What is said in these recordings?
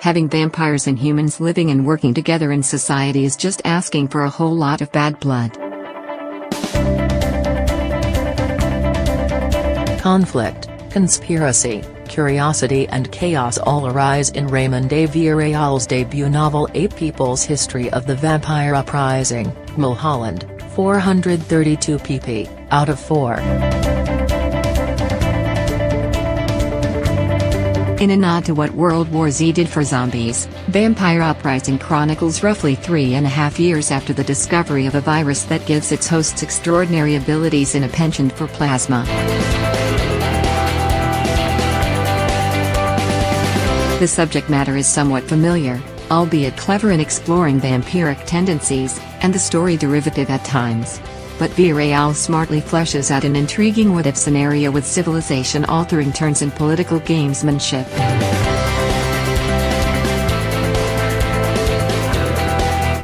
Having vampires and humans living and working together in society is just asking for a whole lot of bad blood. Conflict, conspiracy, curiosity and chaos all arise in Raymond de Villarreal's debut novel A People's History of the Vampire Uprising, Mulholland, 432 pp. Out of 4. In a nod to what World War Z did for zombies, Vampire Uprising chronicles roughly 3.5 years after the discovery of a virus that gives its hosts extraordinary abilities in a penchant for plasma. The subject matter is somewhat familiar, albeit clever in exploring vampiric tendencies, and the story derivative at times. But Villarreal smartly fleshes out an intriguing what-if scenario with civilization-altering turns and political gamesmanship.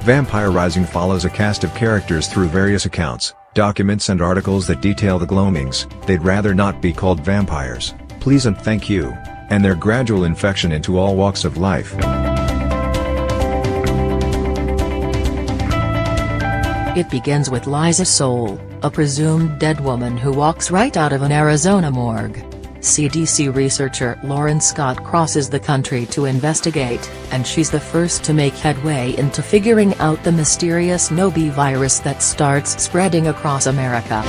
Vampire Rising follows a cast of characters through various accounts, documents and articles that detail the gloamings, they'd rather not be called vampires, please and thank you, and their gradual infection into all walks of life. It begins with Liza Soul, a presumed dead woman who walks right out of an Arizona morgue. CDC researcher Lauren Scott crosses the country to investigate, and she's the first to make headway into figuring out the mysterious Nobi virus that starts spreading across America.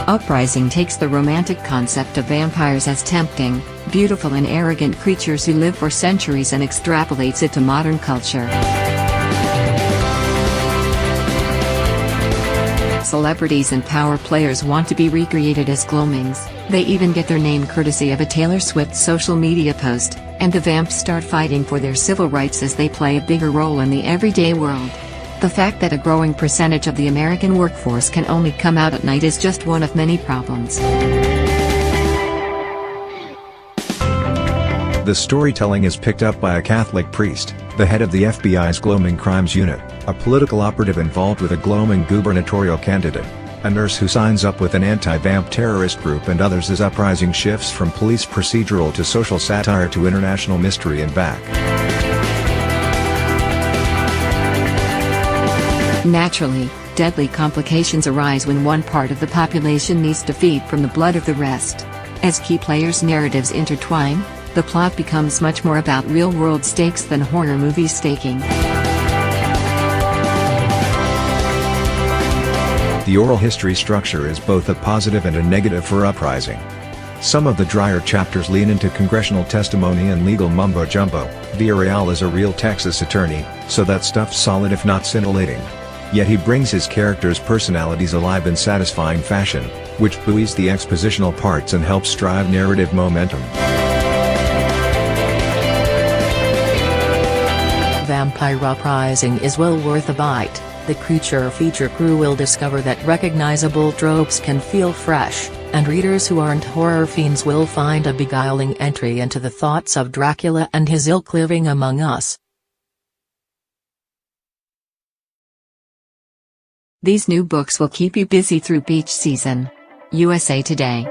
Uprising takes the romantic concept of vampires as tempting, beautiful and arrogant creatures who live for centuries and extrapolates it to modern culture. Celebrities and power players want to be recreated as gloamings, they even get their name courtesy of a Taylor Swift social media post, and the vamps start fighting for their civil rights as they play a bigger role in the everyday world. The fact that a growing percentage of the American workforce can only come out at night is just one of many problems. The storytelling is picked up by a Catholic priest, the head of the FBI's Gloaming Crimes Unit, a political operative involved with a gloaming gubernatorial candidate, a nurse who signs up with an anti-vamp terrorist group and others as Uprising shifts from police procedural to social satire to international mystery and back. Naturally, deadly complications arise when one part of the population needs to feed from the blood of the rest. As key players' narratives intertwine, the plot becomes much more about real-world stakes than horror movie staking. The oral history structure is both a positive and a negative for Uprising. Some of the drier chapters lean into congressional testimony and legal mumbo-jumbo. Villarreal is a real Texas attorney, so that stuff's solid if not scintillating. Yet he brings his characters' personalities alive in satisfying fashion, which buoys the expositional parts and helps drive narrative momentum. Vampire Uprising is well worth a bite. The creature feature crew will discover that recognizable tropes can feel fresh, and readers who aren't horror fiends will find a beguiling entry into the thoughts of Dracula and his ilk living among us. These new books will keep you busy through beach season. USA Today.